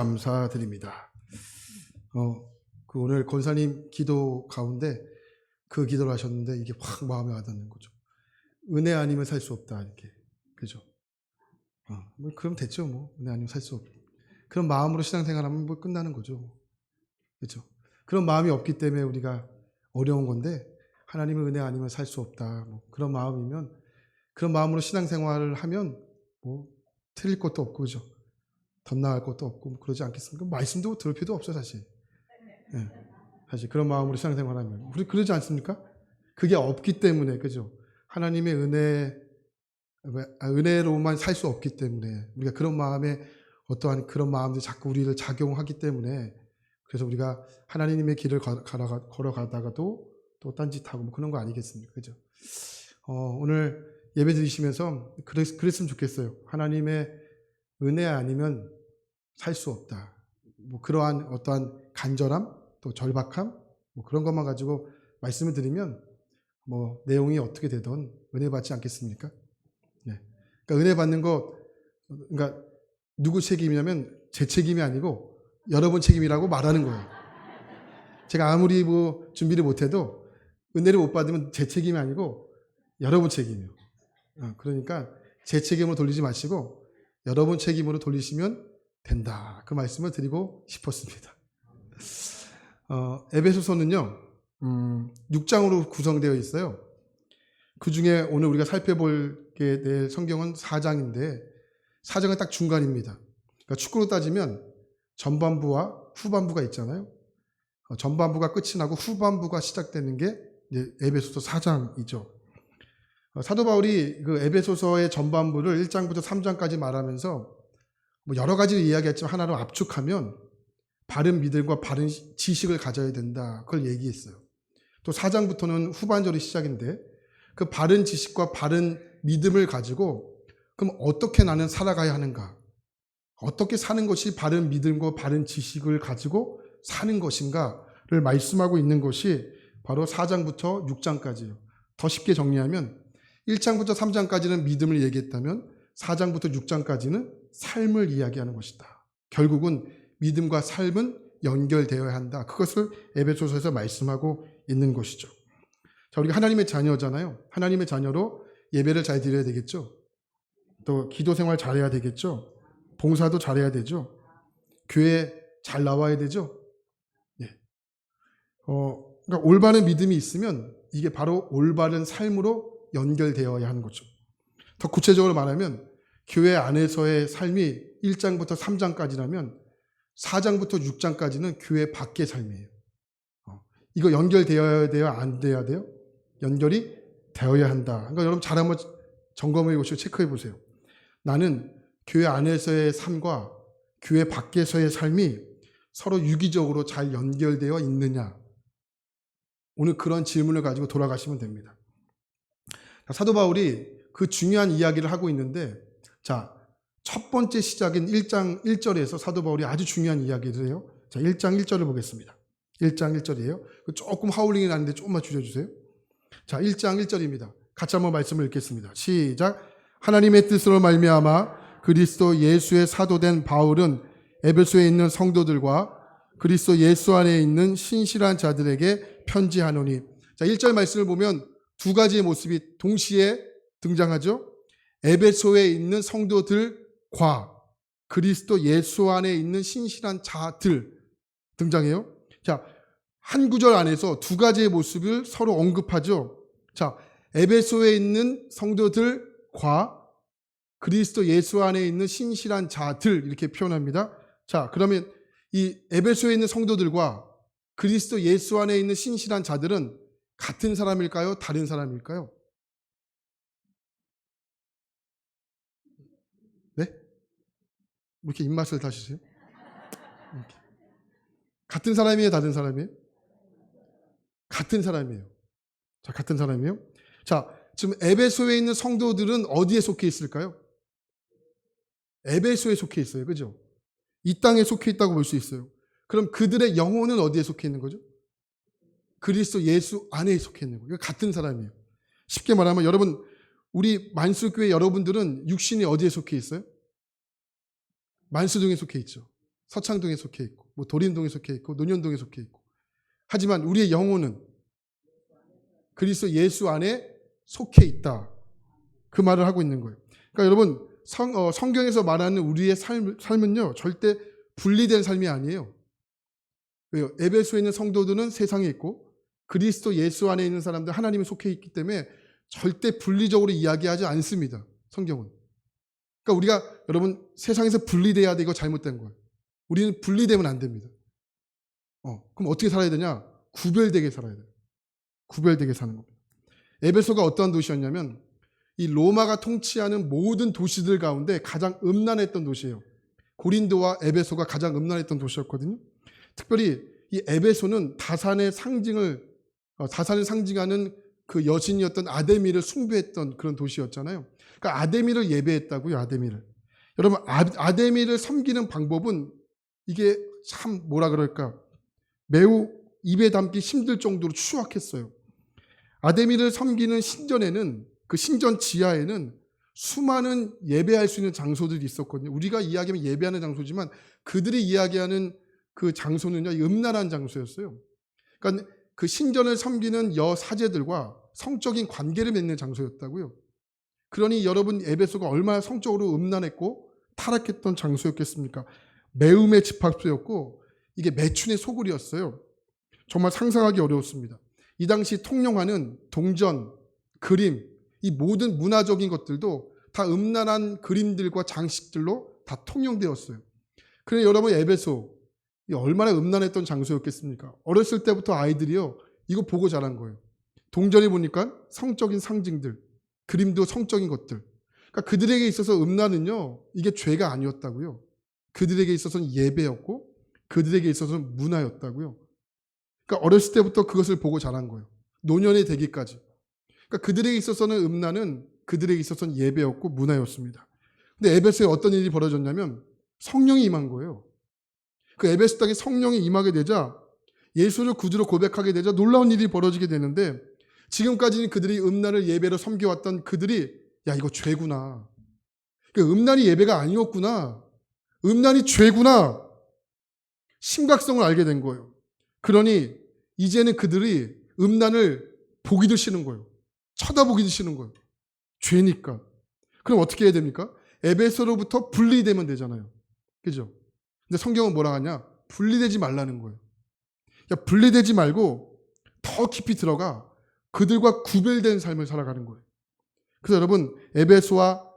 감사드립니다. 오늘 권사님 기도 가운데 그 기도를 하셨는데 이게 확 마음에 와닿는 거죠. 은혜 아니면 살 수 없다, 이렇게. 그죠? 그럼 됐죠, 뭐. 은혜 아니면 살 수 없다. 그런 마음으로 신앙생활하면 뭐 끝나는 거죠. 그죠? 그런 마음이 없기 때문에 우리가 어려운 건데, 하나님의 은혜 아니면 살 수 없다. 뭐 그런 마음이면, 그런 마음으로 신앙생활을 하면 뭐 틀릴 것도 없고, 그죠? 덧나갈 것도 없고, 그러지 않겠습니까? 말씀도 들을 필요도 없어요, 사실. 네. 사실 그런 마음으로 신앙생활하면. 우리 그러지 않습니까? 그게 없기 때문에, 그죠? 하나님의 은혜로만 살 수 없기 때문에, 우리가 그런 마음에 어떠한 그런 마음들이 자꾸 우리를 작용하기 때문에, 그래서 우리가 하나님의 길을 걸어가다가도 또 딴짓하고 뭐 그런 거 아니겠습니까? 그죠? 오늘 예배 드리시면서 그랬으면 좋겠어요. 하나님의 은혜 아니면 살 수 없다. 뭐 그러한 어떠한 간절함, 또 절박함, 뭐 그런 것만 가지고 말씀을 드리면 뭐 내용이 어떻게 되든 은혜 받지 않겠습니까? 네. 그러니까 은혜 받는 거, 그러니까 누구 책임이냐면 제 책임이 아니고 여러분 책임이라고 말하는 거예요. 제가 아무리 뭐 준비를 못해도 은혜를 못 받으면 제 책임이 아니고 여러분 책임이에요. 그러니까 제 책임으로 돌리지 마시고 여러분 책임으로 돌리시면 된다. 그 말씀을 드리고 싶었습니다. 에베소서는요, 6장으로 구성되어 있어요. 그 중에 오늘 우리가 살펴볼게 될 성경은 4장인데, 4장은 딱 중간입니다. 그러니까 축구로 따지면 전반부와 후반부가 있잖아요. 전반부가 끝이 나고 후반부가 시작되는 게 이제 에베소서 4장이죠. 사도 바울이 그 에베소서의 전반부를 1장부터 3장까지 말하면서 뭐 여러 가지를 이야기했지만 하나로 압축하면 바른 믿음과 바른 지식을 가져야 된다. 그걸 얘기했어요. 또 4장부터는 후반절이 시작인데 그 바른 지식과 바른 믿음을 가지고 그럼 어떻게 나는 살아가야 하는가? 어떻게 사는 것이 바른 믿음과 바른 지식을 가지고 사는 것인가를 말씀하고 있는 것이 바로 4장부터 6장까지예요. 더 쉽게 정리하면 1장부터 3장까지는 믿음을 얘기했다면 4장부터 6장까지는 삶을 이야기하는 것이다. 결국은 믿음과 삶은 연결되어야 한다. 그것을 에베소서에서 말씀하고 있는 것이죠. 자, 우리가 하나님의 자녀잖아요. 하나님의 자녀로 예배를 잘 드려야 되겠죠. 또 기도 생활 잘해야 되겠죠. 봉사도 잘해야 되죠. 교회 잘 나와야 되죠. 예. 그러니까 올바른 믿음이 있으면 이게 바로 올바른 삶으로 연결되어야 하는 거죠. 더 구체적으로 말하면 교회 안에서의 삶이 1장부터 3장까지라면 4장부터 6장까지는 교회 밖의 삶이에요. 이거 연결되어야 돼요? 안 돼야 돼요? 연결이 되어야 한다. 그러니까 여러분 잘 한번 점검해 보시고 체크해 보세요. 나는 교회 안에서의 삶과 교회 밖에서의 삶이 서로 유기적으로 잘 연결되어 있느냐. 오늘 그런 질문을 가지고 돌아가시면 됩니다. 사도 바울이 그 중요한 이야기를 하고 있는데, 자, 첫 번째 시작인 1장 1절에서 사도 바울이 아주 중요한 이야기를 해요. 자, 1장 1절을 보겠습니다. 1장 1절이에요. 조금 하울링이 나는데 조금만 줄여주세요. 자, 1장 1절입니다. 같이 한번 말씀을 읽겠습니다. 시작. 하나님의 뜻으로 말미암아 그리스도 예수의 사도된 바울은 에베소에 있는 성도들과 그리스도 예수 안에 있는 신실한 자들에게 편지하노니. 자, 1절 말씀을 보면 두 가지의 모습이 동시에 등장하죠. 에베소에 있는 성도들과 그리스도 예수 안에 있는 신실한 자들 등장해요. 자, 한 구절 안에서 두 가지의 모습을 서로 언급하죠. 자, 에베소에 있는 성도들과 그리스도 예수 안에 있는 신실한 자들 이렇게 표현합니다. 자, 그러면 이 에베소에 있는 성도들과 그리스도 예수 안에 있는 신실한 자들은 같은 사람일까요? 다른 사람일까요? 네? 뭐 이렇게 입맛을 다시세요? 이렇게. 같은 사람이에요? 다른 사람이에요? 같은 사람이에요. 자, 같은 사람이에요? 자, 지금 에베소에 있는 성도들은 어디에 속해 있을까요? 에베소에 속해 있어요. 그죠? 이 땅에 속해 있다고 볼 수 있어요. 그럼 그들의 영혼은 어디에 속해 있는 거죠? 그리스도 예수 안에 속해 있는 거예요. 같은 사람이에요. 쉽게 말하면 여러분, 우리 만수교회 여러분들은 육신이 어디에 속해 있어요? 만수동에 속해 있죠. 서창동에 속해 있고 뭐 도림동에 속해 있고 논현동에 속해 있고 하지만 우리의 영혼은 그리스도 예수 안에 속해 있다. 그 말을 하고 있는 거예요. 그러니까 여러분 성경에서 말하는 우리의 삶은요 절대 분리된 삶이 아니에요. 왜요? 에베소에 있는 성도들은 세상에 있고 그리스도 예수 안에 있는 사람들 하나님이 속해 있기 때문에 절대 분리적으로 이야기하지 않습니다. 성경은. 그러니까 우리가 여러분 세상에서 분리돼야 돼 이거 잘못된 거예요. 우리는 분리되면 안 됩니다. 그럼 어떻게 살아야 되냐? 구별되게 살아야 돼요. 구별되게 사는 겁니다. 에베소가 어떠한 도시였냐면 이 로마가 통치하는 모든 도시들 가운데 가장 음란했던 도시예요. 고린도와 에베소가 가장 음란했던 도시였거든요. 특별히 이 에베소는 다산을 상징하는 그 여신이었던 아데미를 숭배했던 그런 도시였잖아요. 그러니까 아데미를 예배했다고요. 아데미를. 여러분 아데미를 섬기는 방법은 이게 참 뭐라 그럴까 매우 입에 담기 힘들 정도로 추악했어요. 아데미를 섬기는 신전에는 그 신전 지하에는 수많은 예배할 수 있는 장소들이 있었거든요. 우리가 이야기하면 예배하는 장소지만 그들이 이야기하는 그 장소는요 음란한 장소였어요. 그러니까 그 신전을 섬기는 여사제들과 성적인 관계를 맺는 장소였다고요. 그러니 여러분 에베소가 얼마나 성적으로 음란했고 타락했던 장소였겠습니까? 매움의 집합소였고 이게 매춘의 소굴이었어요. 정말 상상하기 어려웠습니다. 이 당시 통용하는 동전, 그림, 이 모든 문화적인 것들도 다 음란한 그림들과 장식들로 다 통용되었어요. 그래서 여러분 에베소 얼마나 음란했던 장소였겠습니까? 어렸을 때부터 아이들이요 이거 보고 자란 거예요. 동전이 보니까 성적인 상징들, 그림도 성적인 것들. 그러니까 그들에게 있어서 음란은요 이게 죄가 아니었다고요. 그들에게 있어서는 예배였고 그들에게 있어서는 문화였다고요. 그러니까 어렸을 때부터 그것을 보고 자란 거예요. 노년이 되기까지. 그러니까 그들에게 있어서는 음란은 그들에게 있어서는 예배였고 문화였습니다. 근데 에베소에 어떤 일이 벌어졌냐면 성령이 임한 거예요. 그 에베소 땅에 성령이 임하게 되자 예수를 구주로 고백하게 되자 놀라운 일이 벌어지게 되는데 지금까지는 그들이 음란을 예배로 섬겨왔던 그들이 야 이거 죄구나. 그러니까 음란이 예배가 아니었구나. 음란이 죄구나. 심각성을 알게 된 거예요. 그러니 이제는 그들이 음란을 보기도 싫은 거예요. 쳐다보기도 싫은 거예요. 죄니까. 그럼 어떻게 해야 됩니까? 에베소로부터 분리되면 되잖아요. 그죠? 근데 성경은 뭐라 하냐? 분리되지 말라는 거예요. 야, 분리되지 말고 더 깊이 들어가 그들과 구별된 삶을 살아가는 거예요. 그래서 여러분 에베소와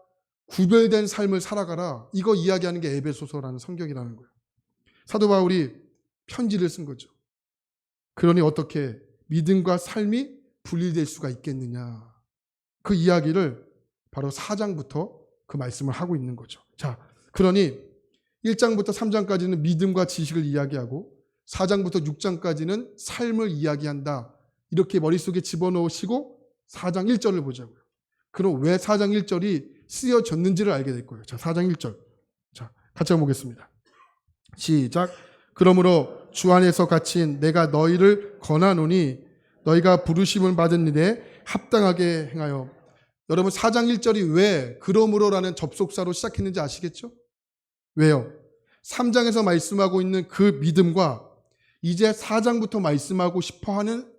구별된 삶을 살아가라. 이거 이야기하는 게 에베소서라는 성경이라는 거예요. 사도 바울이 편지를 쓴 거죠. 그러니 어떻게 믿음과 삶이 분리될 수가 있겠느냐. 그 이야기를 바로 4장부터 그 말씀을 하고 있는 거죠. 자, 그러니 1장부터 3장까지는 믿음과 지식을 이야기하고 4장부터 6장까지는 삶을 이야기한다. 이렇게 머릿속에 집어넣으시고 4장 1절을 보자고요. 그럼 왜 4장 1절이 쓰여졌는지를 알게 될 거예요. 자, 4장 1절. 자, 같이 한번 보겠습니다. 시작. 그러므로 주 안에서 갇힌 내가 너희를 권하노니 너희가 부르심을 받은 일에 합당하게 행하여. 여러분 4장 1절이 왜 그러므로라는 접속사로 시작했는지 아시겠죠? 왜요? 3장에서 말씀하고 있는 그 믿음과 이제 4장부터 말씀하고 싶어하는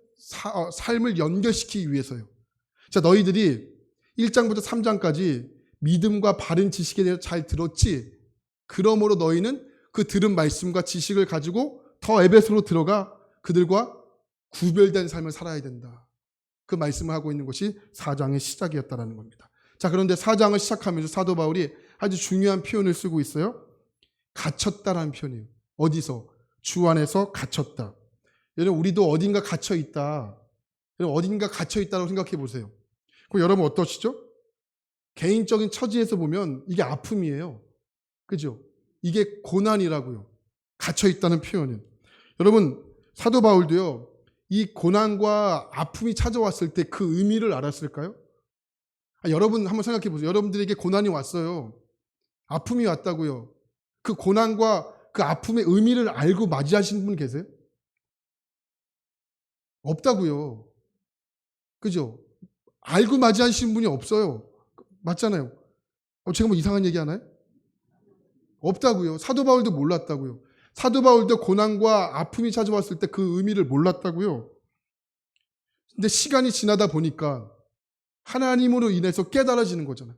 삶을 연결시키기 위해서요. 자, 너희들이 1장부터 3장까지 믿음과 바른 지식에 대해서 잘 들었지? 그러므로 너희는 그 들은 말씀과 지식을 가지고 더 에베소로 들어가 그들과 구별된 삶을 살아야 된다. 그 말씀을 하고 있는 것이 4장의 시작이었다는 겁니다. 자, 그런데 4장을 시작하면서 사도 바울이 아주 중요한 표현을 쓰고 있어요. 갇혔다라는 표현이에요. 어디서? 주 안에서 갇혔다. 여러분 우리도 어딘가 갇혀 있다. 여러분 어딘가 갇혀 있다고 생각해 보세요. 그럼 여러분 어떠시죠? 개인적인 처지에서 보면 이게 아픔이에요. 그죠? 이게 고난이라고요. 갇혀 있다는 표현은. 여러분 사도 바울도요. 이 고난과 아픔이 찾아왔을 때 그 의미를 알았을까요? 여러분 한번 생각해 보세요. 여러분들에게 고난이 왔어요. 아픔이 왔다고요. 그 고난과 그 아픔의 의미를 알고 맞이하시는 분 계세요? 없다고요. 그죠? 알고 맞이하시는 분이 없어요. 맞잖아요. 제가 뭐 이상한 얘기 하나요? 없다고요. 사도 바울도 몰랐다고요. 사도 바울도 고난과 아픔이 찾아왔을 때 그 의미를 몰랐다고요. 근데 시간이 지나다 보니까 하나님으로 인해서 깨달아지는 거잖아요.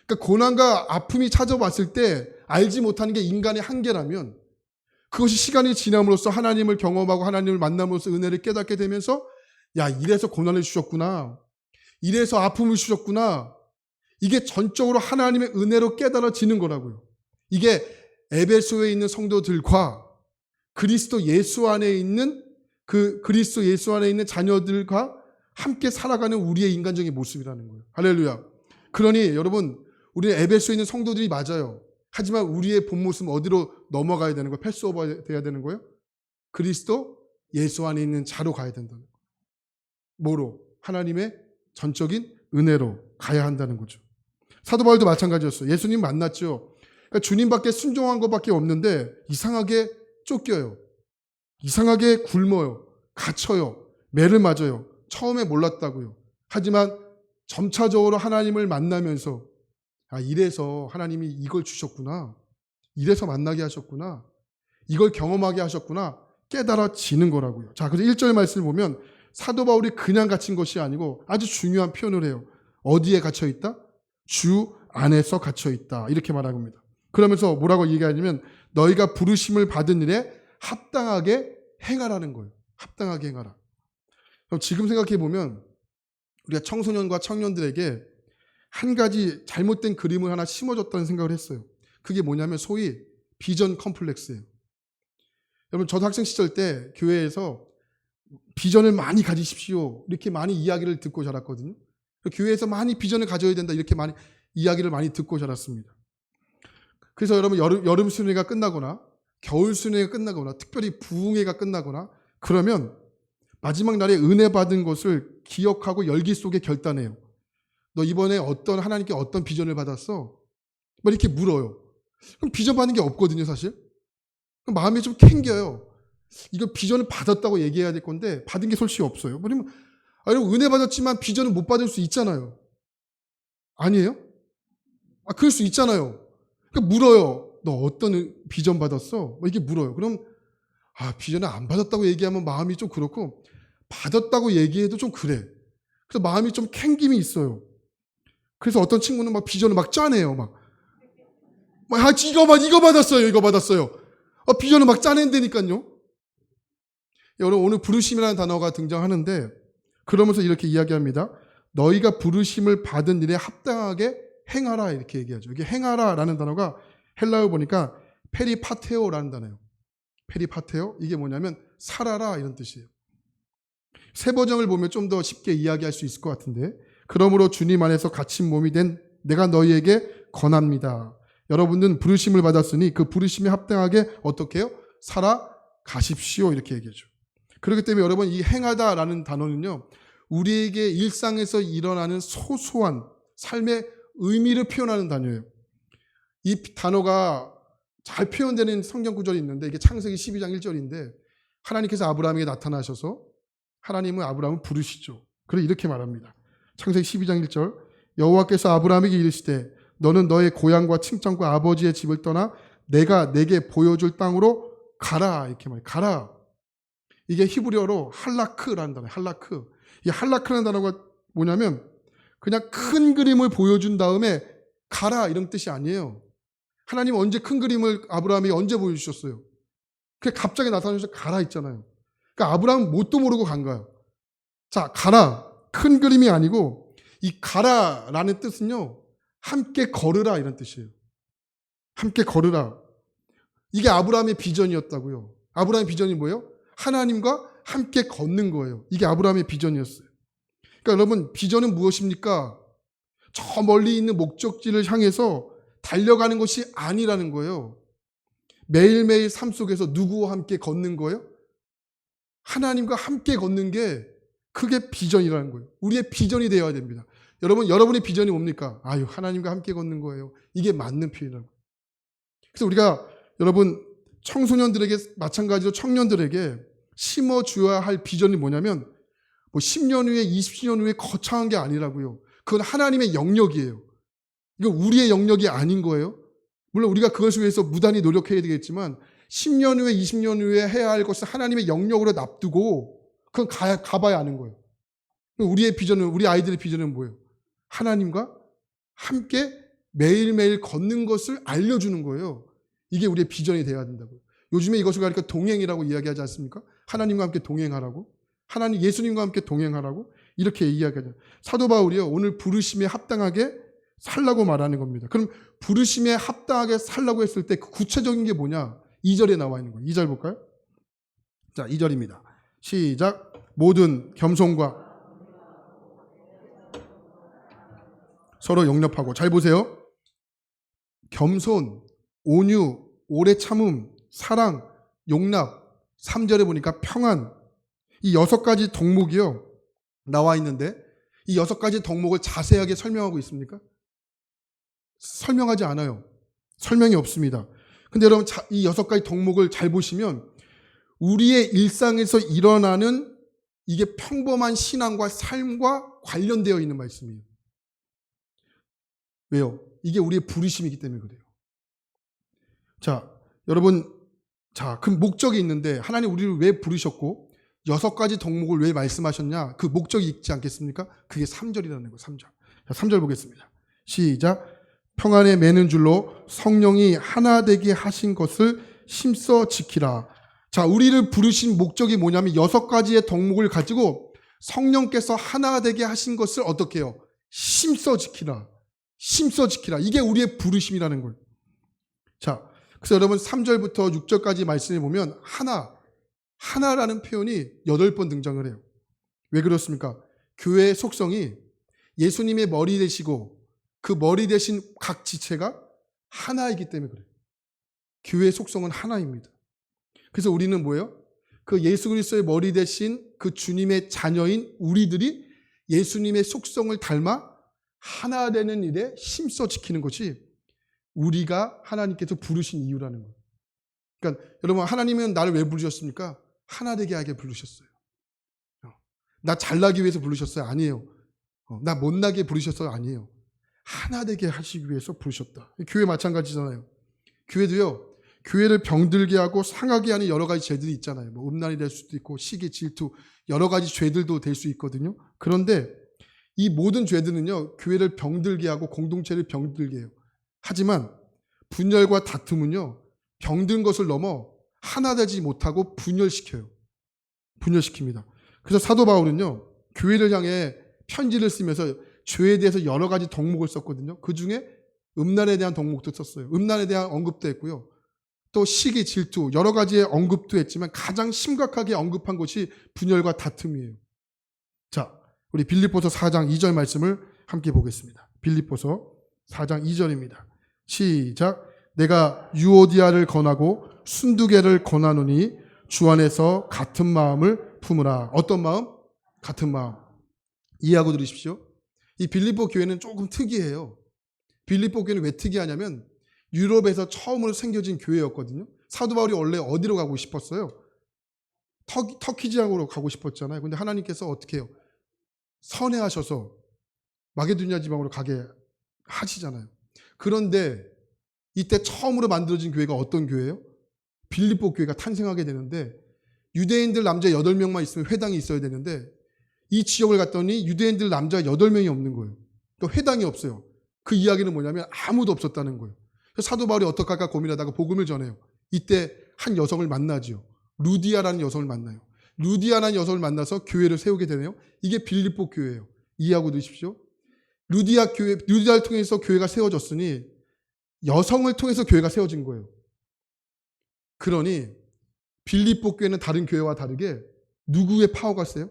그러니까 고난과 아픔이 찾아왔을 때 알지 못하는 게 인간의 한계라면 그것이 시간이 지남으로써 하나님을 경험하고 하나님을 만남으로써 은혜를 깨닫게 되면서 야, 이래서 고난을 주셨구나. 이래서 아픔을 주셨구나. 이게 전적으로 하나님의 은혜로 깨달아지는 거라고요. 이게 에베소에 있는 성도들과 그리스도 예수 안에 있는 그리스도 예수 안에 있는 자녀들과 함께 살아가는 우리의 인간적인 모습이라는 거예요. 할렐루야. 그러니 여러분, 우리 에베소에 있는 성도들이 맞아요. 하지만 우리의 본 모습은 어디로 넘어가야 되는 거예요? 패스오버 돼야 되는 거예요? 그리스도 예수 안에 있는 자로 가야 된다는 거예요. 뭐로? 하나님의 전적인 은혜로 가야 한다는 거죠. 사도 바울도 마찬가지였어요. 예수님 만났죠. 그러니까 주님밖에 순종한 것밖에 없는데 이상하게 쫓겨요. 이상하게 굶어요. 갇혀요. 매를 맞아요. 처음에 몰랐다고요. 하지만 점차적으로 하나님을 만나면서 아, 이래서 하나님이 이걸 주셨구나. 이래서 만나게 하셨구나. 이걸 경험하게 하셨구나. 깨달아지는 거라고요. 자, 그래서 1절 말씀을 보면 사도 바울이 그냥 갇힌 것이 아니고 아주 중요한 표현을 해요. 어디에 갇혀 있다? 주 안에서 갇혀 있다. 이렇게 말한 겁니다. 그러면서 뭐라고 얘기하냐면 너희가 부르심을 받은 일에 합당하게 행하라는 거예요. 합당하게 행하라. 그럼 지금 생각해 보면 우리가 청소년과 청년들에게 한 가지 잘못된 그림을 하나 심어줬다는 생각을 했어요. 그게 뭐냐면 소위 비전 컴플렉스예요. 여러분, 저도 학생 시절 때 교회에서 비전을 많이 가지십시오. 이렇게 많이 이야기를 듣고 자랐거든요. 교회에서 많이 비전을 가져야 된다. 이렇게 많이 이야기를 많이 듣고 자랐습니다. 그래서 여러분, 여름 수련회가 끝나거나 겨울 수련회가 끝나거나 특별히 부흥회가 끝나거나 그러면 마지막 날에 은혜 받은 것을 기억하고 열기 속에 결단해요. 너 이번에 하나님께 어떤 비전을 받았어? 막 이렇게 물어요. 그럼 비전 받는 게 없거든요, 사실. 그럼 마음이 좀 캥겨요. 이거 비전을 받았다고 얘기해야 될 건데 받은 게 솔직히 없어요. 왜냐면 여러분, 은혜 받았지만 비전을 못 받을 수 있잖아요. 아니에요? 그럴 수 있잖아요. 그러니까 물어요. 너 어떤 비전 받았어? 이렇게 물어요. 그럼 비전을 안 받았다고 얘기하면 마음이 좀 그렇고 받았다고 얘기해도 좀 그래. 그래서 마음이 좀 캥김이 있어요. 그래서 어떤 친구는 막 비전을 막 짜내요. 이거 받았어요. 이거 받았어요. 비전을 막 짜낸다니까요. 여러분, 오늘 부르심이라는 단어가 등장하는데 그러면서 이렇게 이야기합니다. 너희가 부르심을 받은 일에 합당하게 행하라 이렇게 얘기하죠. 이게 행하라라는 단어가 헬라어 보니까 페리파테오라는 단어예요. 페리파테오, 이게 뭐냐면 살아라 이런 뜻이에요. 새 버전을 보면 좀 더 쉽게 이야기할 수 있을 것 같은데 그러므로 주님 안에서 갇힌 몸이 된 내가 너희에게 권합니다. 여러분들은 부르심을 받았으니 그 부르심에 합당하게 어떻게 해요? 살아가십시오 이렇게 얘기하죠. 그렇기 때문에 여러분, 이 행하다라는 단어는요, 우리에게 일상에서 일어나는 소소한 삶의 의미를 표현하는 단어예요. 이 단어가 잘 표현되는 성경 구절이 있는데 이게 창세기 12장 1절인데 하나님께서 아브라함에게 나타나셔서 하나님은 아브라함을 부르시죠. 그래서 이렇게 말합니다. 창세기 12장 1절 여호와께서 아브라함에게 이르시되 너는 너의 고향과 친정과 아버지의 집을 떠나 내가 내게 보여줄 땅으로 가라 이렇게 말해요. 가라. 이게 히브리어로 할라크라는 단어예요. 할라크. 이 할라크라는 단어가 뭐냐면 그냥 큰 그림을 보여준 다음에 가라 이런 뜻이 아니에요. 하나님 언제 큰 그림을 아브라함에게 언제 보여주셨어요? 그게 갑자기 나타나셔서 가라 있잖아요. 그러니까 아브라함은 뭣도 모르고 간 거예요. 자, 가라. 큰 그림이 아니고 이 가라라는 뜻은요, 함께 걸으라 이런 뜻이에요. 함께 걸으라. 이게 아브라함의 비전이었다고요. 아브라함의 비전이 뭐예요? 하나님과 함께 걷는 거예요. 이게 아브라함의 비전이었어요. 그러니까 여러분, 비전은 무엇입니까? 저 멀리 있는 목적지를 향해서 달려가는 것이 아니라는 거예요. 매일매일 삶 속에서 누구와 함께 걷는 거예요? 하나님과 함께 걷는 게 그게 비전이라는 거예요. 우리의 비전이 되어야 됩니다. 여러분, 여러분의 비전이 뭡니까? 하나님과 함께 걷는 거예요. 이게 맞는 표현이라고. 그래서 우리가 여러분, 청소년들에게 마찬가지로 청년들에게 심어줘야 할 비전이 뭐냐면 10년 후에 20년 후에 거창한 게 아니라고요. 그건 하나님의 영역이에요. 이건 우리의 영역이 아닌 거예요. 물론 우리가 그것을 위해서 무단히 노력해야 되겠지만 10년 후에 20년 후에 해야 할 것을 하나님의 영역으로 납두고 그건 가봐야 아는 거예요. 우리의 비전은, 우리 아이들의 비전은 뭐예요? 하나님과 함께 매일매일 걷는 것을 알려주는 거예요. 이게 우리의 비전이 되어야 된다고요. 요즘에 이것을 가리켜 동행이라고 이야기하지 않습니까? 하나님과 함께 동행하라고, 예수님과 함께 동행하라고 이렇게 이야기하죠. 사도 바울이요, 오늘 부르심에 합당하게 살라고 말하는 겁니다. 그럼 부르심에 합당하게 살라고 했을 때 그 구체적인 게 뭐냐? 2절에 나와 있는 거예요. 2절 볼까요? 자, 2절입니다. 시작. 모든 겸손과 서로 용납하고. 잘 보세요. 겸손, 온유, 오래 참음, 사랑, 용납. 3절에 보니까 평안. 이 6가지 덕목이요 나와 있는데 이 6가지 덕목을 자세하게 설명하고 있습니까? 설명하지 않아요. 설명이 없습니다. 근데 여러분 이 6가지 덕목을 잘 보시면 우리의 일상에서 일어나는 이게 평범한 신앙과 삶과 관련되어 있는 말씀이에요. 왜요? 이게 우리의 부르심이기 때문에 그래요. 자, 여러분, 자, 그 목적이 있는데 하나님 우리를 왜 부르셨고 6가지 덕목을 왜 말씀하셨냐? 그 목적이 있지 않겠습니까? 그게 3절이라는 거예요. 3절. 자, 3절 보겠습니다. 시작. 평안에 매는 줄로 성령이 하나 되게 하신 것을 힘써 지키라. 자, 우리를 부르신 목적이 뭐냐면 6가지의 덕목을 가지고 성령께서 하나 되게 하신 것을 어떻게 해요? 힘써 지키라. 힘써 지키라. 이게 우리의 부르심이라는 거예요. 자, 그래서 여러분 3절부터 6절까지 말씀해 보면 하나라는 표현이 8번 등장을 해요. 왜 그렇습니까? 교회의 속성이 예수님의 머리 되시고 그 머리 대신 각 지체가 하나이기 때문에 그래요. 교회의 속성은 하나입니다. 그래서 우리는 뭐예요? 그 예수 그리스도의 머리 대신 그 주님의 자녀인 우리들이 예수님의 속성을 닮아 하나 되는 일에 힘써 지키는 것이 우리가 하나님께서 부르신 이유라는 거예요. 그러니까 여러분, 하나님은 나를 왜 부르셨습니까? 하나 되게 하게 부르셨어요. 나 잘나기 위해서 부르셨어요? 아니에요. 나 못나게 부르셨어요? 아니에요. 하나 되게 하시기 위해서 부르셨다. 교회 마찬가지잖아요. 교회도요, 교회를 병들게 하고 상하게 하는 여러 가지 죄들이 있잖아요. 뭐 음란이 될 수도 있고 시기, 질투, 여러 가지 죄들도 될 수 있거든요. 그런데 이 모든 죄들은요, 교회를 병들게 하고 공동체를 병들게 해요. 하지만 분열과 다툼은요, 병든 것을 넘어 하나 되지 못하고 분열시켜요. 분열시킵니다. 그래서 사도 바울은요, 교회를 향해 편지를 쓰면서 죄에 대해서 여러 가지 덕목을 썼거든요. 그 중에 음란에 대한 덕목도 썼어요. 음란에 대한 언급도 했고요. 또 시기, 질투, 여러 가지의 언급도 했지만 가장 심각하게 언급한 것이 분열과 다툼이에요. 자, 우리 빌립보서 4장 2절 말씀을 함께 보겠습니다. 빌립보서 4장 2절입니다. 시작. 내가 유오디아를 권하고 순두개를 권하노니 주 안에서 같은 마음을 품으라. 어떤 마음? 같은 마음. 이해하고 들으십시오. 이 빌립보 교회는 조금 특이해요. 빌립보 교회는 왜 특이하냐면 유럽에서 처음으로 생겨진 교회였거든요. 사도 바울이 원래 어디로 가고 싶었어요? 터키 지역으로 가고 싶었잖아요. 근데 하나님께서 어떻게 해요? 선회하셔서 마게도니아 지방으로 가게 하시잖아요. 그런데 이때 처음으로 만들어진 교회가 어떤 교회예요? 빌립보 교회가 탄생하게 되는데 유대인들 남자 8명만 있으면 회당이 있어야 되는데 이 지역을 갔더니 유대인들 남자 8명이 없는 거예요. 그러니까 회당이 없어요. 그 이야기는 뭐냐면 아무도 없었다는 거예요. 그래서 사도 바울이 어떻게 할까 고민하다가 복음을 전해요. 이때 한 여성을 만나죠. 루디아라는 여성을 만나요. 루디아라는 여성을 만나서 교회를 세우게 되네요. 이게 빌립보 교회예요. 이해하고 드십시오. 루디아를 통해서 교회가 세워졌으니 여성을 통해서 교회가 세워진 거예요. 그러니 빌립보 교회는 다른 교회와 다르게 누구의 파워가 세요?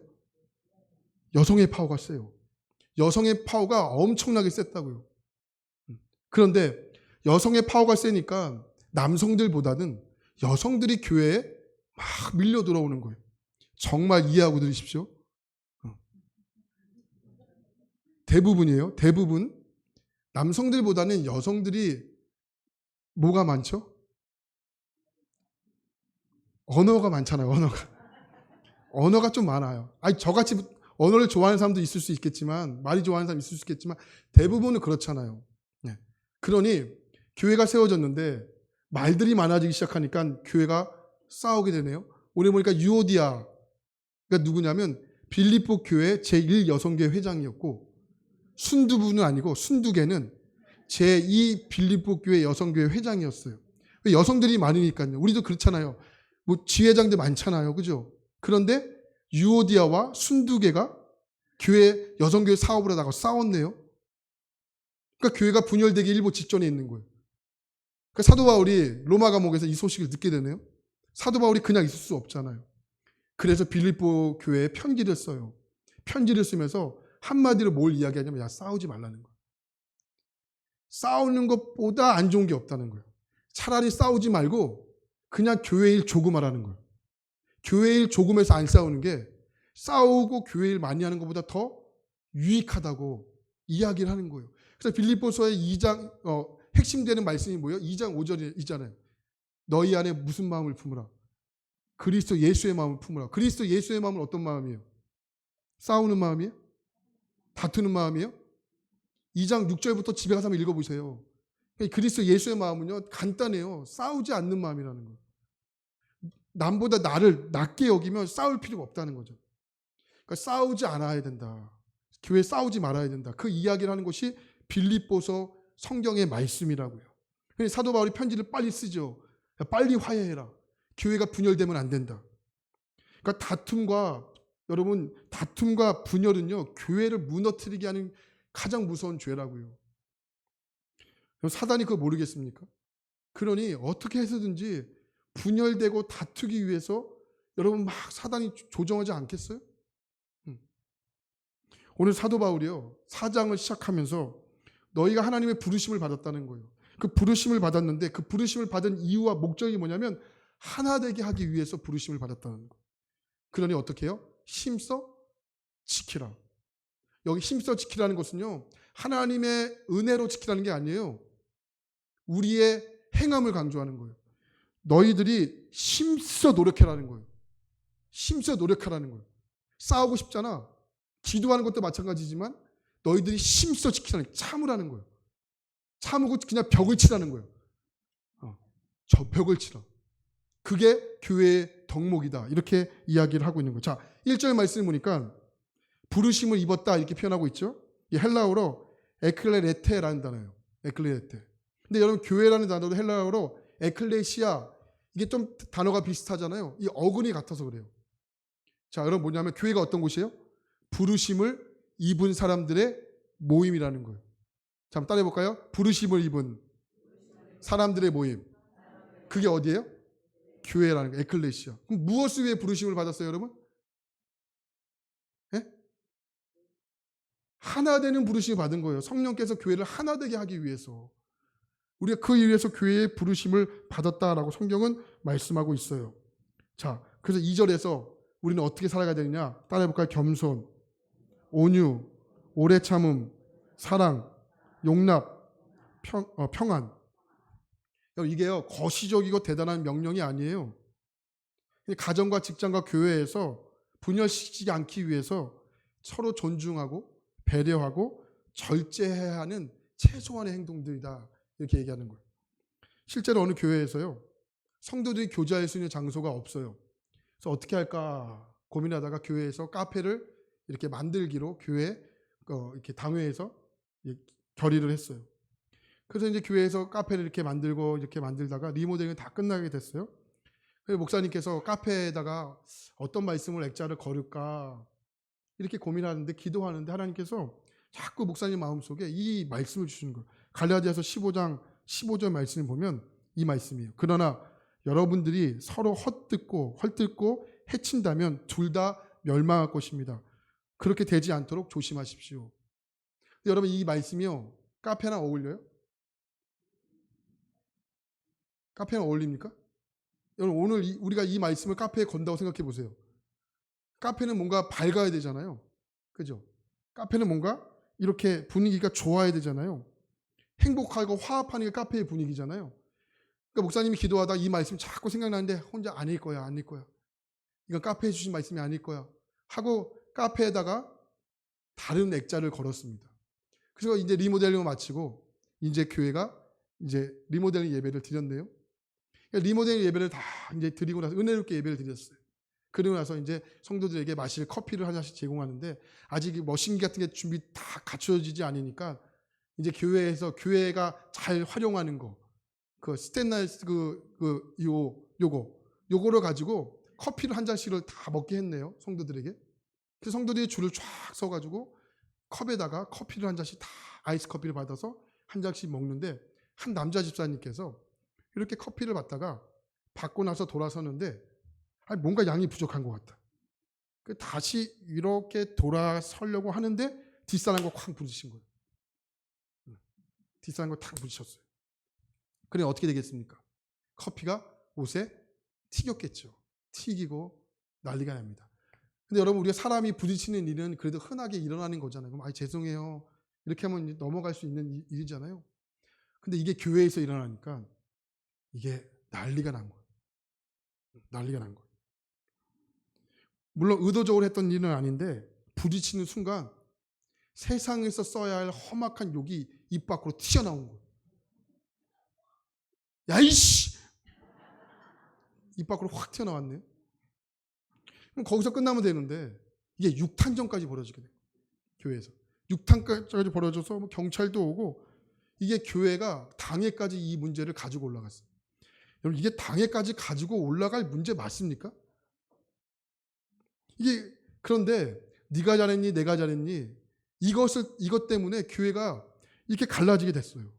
여성의 파워가 세요. 여성의 파워가 엄청나게 셌다고요. 그런데 여성의 파워가 세니까 남성들보다는 여성들이 교회에 막 밀려 들어오는 거예요. 정말 이해하고 들으십시오. 대부분이에요. 대부분. 남성들보다는 여성들이 뭐가 많죠? 언어가 많잖아요. 언어가 좀 많아요. 아니, 저같이 언어를 좋아하는 사람도 있을 수 있겠지만, 말이 좋아하는 사람 있을 수 있겠지만, 대부분은 그렇잖아요. 네. 그러니, 교회가 세워졌는데, 말들이 많아지기 시작하니까 교회가 싸우게 되네요. 오늘 보니까 유오디아가 누구냐면 빌립보 교회 제1여성교회 회장이었고, 순두부는 아니고 순두개는 제2 빌립보 교회 여성교회 회장이었어요. 여성들이 많으니까요. 우리도 그렇잖아요. 뭐 지회장들 많잖아요. 그죠? 그런데 유오디아와 순두개가 교회 여성교회 사업을 하다가 싸웠네요. 그러니까 교회가 분열되기 일보 직전에 있는 거예요. 그러니까 사도 바울이 로마 감옥에서 이 소식을 듣게 되네요. 사도 바울이 그냥 있을 수 없잖아요. 그래서 빌립보 교회에 편지를 써요. 편지를 쓰면서 한마디로 뭘 이야기하냐면, 야, 싸우지 말라는 거예요. 싸우는 것보다 안 좋은 게 없다는 거예요. 차라리 싸우지 말고 그냥 교회 일 조금 하라는 거예요. 교회 일 조금해서 안 싸우는 게 싸우고 교회 일 많이 하는 것보다 더 유익하다고 이야기를 하는 거예요. 그래서 빌립보서의 2장 핵심되는 말씀이 뭐예요? 2장 5절에 있잖아요. 너희 안에 무슨 마음을 품으라? 그리스도 예수의 마음을 품으라. 그리스도 예수의 마음은 어떤 마음이에요? 싸우는 마음이에요? 다투는 마음이에요? 2장 6절부터 집에 가서 한번 읽어보세요. 그리스도 예수의 마음은요, 간단해요. 싸우지 않는 마음이라는 거예요. 남보다 나를 낮게 여기면 싸울 필요가 없다는 거죠. 그러니까 싸우지 않아야 된다. 교회 싸우지 말아야 된다. 그 이야기를 하는 것이 빌립보서 성경의 말씀이라고요. 사도 바울이 편지를 빨리 쓰죠. 빨리 화해해라. 교회가 분열되면 안 된다. 그러니까 다툼과 분열은요, 교회를 무너뜨리게 하는 가장 무서운 죄라고요. 사단이 그거 모르겠습니까? 그러니 어떻게 해서든지 분열되고 다투기 위해서 여러분 막 사단이 조정하지 않겠어요? 오늘 사도 바울이요, 4장을 시작하면서 너희가 하나님의 부르심을 받았다는 거예요. 그 부르심을 받았는데 그 부르심을 받은 이유와 목적이 뭐냐면 하나 되게 하기 위해서 부르심을 받았다는 거예요. 그러니 어떻게 해요? 힘써 지키라. 여기 힘써 지키라는 것은요, 하나님의 은혜로 지키라는 게 아니에요. 우리의 행함을 강조하는 거예요. 너희들이 힘써 노력해라는 거예요. 힘써 노력하라는 거예요. 싸우고 싶잖아. 기도하는 것도 마찬가지지만 너희들이 힘써 지키라는 거예요. 참으라는 거예요. 참고 그냥 벽을 치라는 거예요. 저 벽을 치라. 그게 교회의 덕목이다. 이렇게 이야기를 하고 있는 거예요. 자, 1절 말씀을 보니까 부르심을 입었다 이렇게 표현하고 있죠. 이 헬라어로 에클레레테라는 단어예요. 에클레레테. 근데 여러분 교회라는 단어도 헬라어로 에클레시아, 이게 좀 단어가 비슷하잖아요. 이 어근이 같아서 그래요. 자, 여러분 뭐냐면 교회가 어떤 곳이에요? 부르심을 입은 사람들의 모임이라는 거예요. 자, 한번 따라해 볼까요? 부르심을 입은 사람들의 모임. 그게 어디예요? 교회라는 거예요. 에클레시아. 그럼 무엇을 위해 부르심을 받았어요, 여러분? 예? 하나 되는 부르심을 받은 거예요. 성령께서 교회를 하나 되게 하기 위해서. 우리가 그 일에서 교회의 부르심을 받았다라고 성경은 말씀하고 있어요. 자, 그래서 2절에서 우리는 어떻게 살아가야 되느냐? 따라해볼까요? 겸손, 온유, 오래 참음, 사랑, 용납, 평안. 이게요, 거시적이고 대단한 명령이 아니에요. 가정과 직장과 교회에서 분열시키지 않기 위해서 서로 존중하고 배려하고 절제해야 하는 최소한의 행동들이다. 이렇게 얘기하는 거예요. 실제로 어느 교회에서요, 성도들이 교제할 수 있는 장소가 없어요. 그래서 어떻게 할까 고민하다가 교회에서 카페를 이렇게 만들기로 교회 이렇게 당회에서 결의를 했어요. 그래서 이제 교회에서 카페를 이렇게 만들고 이렇게 만들다가 리모델링이 다 끝나게 됐어요. 그래서 목사님께서 카페에다가 어떤 말씀을 액자를 걸을까 이렇게 고민하는데, 기도하는데 하나님께서 자꾸 목사님 마음속에 이 말씀을 주시는 거예요. 갈라디아서 15장 15절 말씀을 보면 이 말씀이에요. 그러나 여러분들이 서로 헐뜯고 해친다면 둘 다 멸망할 것입니다. 그렇게 되지 않도록 조심하십시오. 여러분, 이 말씀이요, 카페랑 어울려요? 카페랑 어울립니까? 여러분, 오늘 우리가 이 말씀을 카페에 건다고 생각해 보세요. 카페는 뭔가 밝아야 되잖아요. 그죠? 카페는 뭔가 이렇게 분위기가 좋아야 되잖아요. 행복하고 화합하는 게 카페의 분위기잖아요. 그러니까 목사님이 기도하다 이 말씀 자꾸 생각나는데 혼자 아닐 거야. 이건 카페에 주신 말씀이 아닐 거야. 하고 카페에다가 다른 액자를 걸었습니다. 그래서 이제 리모델링을 마치고 이제 교회가 이제 리모델링 예배를 드렸네요. 리모델링 예배를 다 이제 드리고 나서 은혜롭게 예배를 드렸어요. 그리고 나서 이제 성도들에게 마실 커피를 한 잔씩 제공하는데 아직 머신기 같은 게 준비 다 갖춰지지 않으니까 이제 교회에서 교회가 잘 활용하는 거, 그 스탠라이스 요거를 가지고 커피를 한 잔씩을 다 먹게 했네요. 성도들에게. 그래서 성도들이 줄을 쫙 서가지고 컵에다가 커피를 한 잔씩 다 아이스 커피를 받아서 한 잔씩 먹는데 한 남자 집사님께서 이렇게 커피를 받고 나서 돌아서는데 뭔가 양이 부족한 것 같다. 다시 이렇게 돌아서려고 하는데 뒷사람과 쾅 부딪힌 거예요. 뒷사람과 탁 부딪혔어요. 그래 어떻게 되겠습니까? 커피가 옷에 튀겼겠죠. 튀기고 난리가 납니다. 근데 여러분 우리가 사람이 부딪히는 일은 그래도 흔하게 일어나는 거잖아요. 그럼 죄송해요. 이렇게 하면 넘어갈 수 있는 일이잖아요. 근데 이게 교회에서 일어나니까 이게 난리가 난 거예요. 난리가 난 거예요. 물론 의도적으로 했던 일은 아닌데 부딪히는 순간 세상에서 써야 할 험악한 욕이 입 밖으로 튀어나온 거예요. 야이씨! 입 밖으로 확 튀어나왔네요. 그럼 거기서 끝나면 되는데 이게 6탄전까지 벌어지게 돼요. 교회에서. 6탄까지 벌어져서 뭐 경찰도 오고 이게 교회가 당회까지 이 문제를 가지고 올라갔어요. 여러분 이게 당회까지 가지고 올라갈 문제 맞습니까? 이게 그런데 네가 잘했니 내가 잘했니 이것 때문에 교회가 이렇게 갈라지게 됐어요.